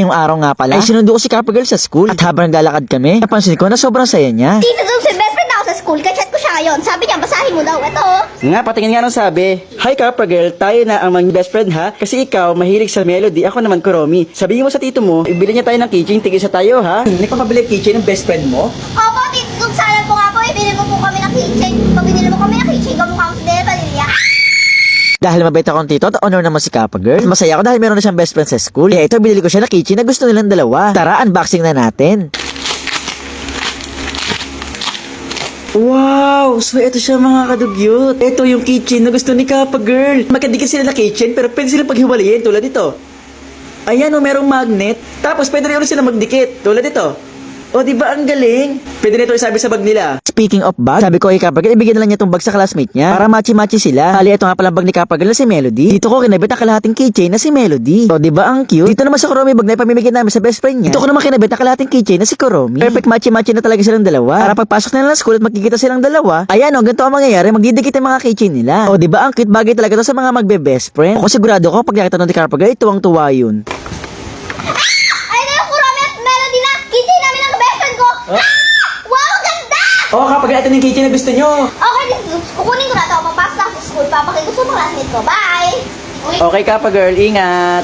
Yung araw nga pala, ay sinundo ko si Kappa Girl sa school. At habang naglalakad kami, napansin ko na sobrang saya niya. Dito daw si best friend ako sa school. Kachat ko siya ngayon. Sabi niya, basahin mo daw. Ito. Nga, patingin nga nung sabi. Hi Kappa Girl, tayo na ang maging best friend ha. Kasi ikaw, mahilig sa melody, ako naman Kuromi. Sabihin mo sa tito mo, ibili niya tayo ng keychain, tigisa tayo ha. Nagpapabili keychain ng best friend mo? Opo, tito. Sana po nga po. Ibili mo po kami ng keychain. Pag binili mo kami ng keychain, kamukha ko si Dela Vanilla. Dahil mabait akong tito at honor naman si Kappa Girl. Masaya ako dahil meron na siyang best friend sa school. Kaya ito, binili ko siya na keychain na gusto nilang dalawa. Tara, unboxing na natin. Wow! So ito siya mga kadugyot. Ito yung keychain na gusto ni Kappa Girl. Magkadikit sila na keychain pero pwede silang paghiwalayin tulad ito. Ayan o, merong magnet. Tapos pwede rin ulit sila magdikit tulad ito. O, diba ang galing? Pwede nito isabi sa bag nila. Speaking of bag, sabi ko kay Kappa Girl, ibigyan na lang niya itong bag sa classmate niya para matchy-matchy sila. Hali, ito nga palang bag ni Kappa Girl na si Melody. Dito ko kinabit ang kalahating keychain na si Melody. O, diba ang cute? Dito naman sa Kuromi bag na ipamimigay namin sa best friend niya. Dito ko naman kinabit ang kalahating keychain na si Kuromi. Perfect matchy-matchy na talaga silang dalawa. Para pagpasok na lang sa school at magkikita silang dalawa, ayan o, ganito ang mangyayari, magdidikit ang mga keychain nila. O, diba ang cute? Bagay talaga to sa mga magbe-best friend. Ako sigurado ko pag nakita nun ni Kappa Girl, tuwang-tuwa yun. Ay na yung Kuromi at Melody na. Keychain namin ng best friend ko. Wow, ganda! Oh, Kappa Girl, ito yung keychain na gusto nyo. Okay, kukunin ko na ito. Papasok na ako sa school. Papakita ko sa mga classmate ko. Bye! Okay Kappa Girl, ingat.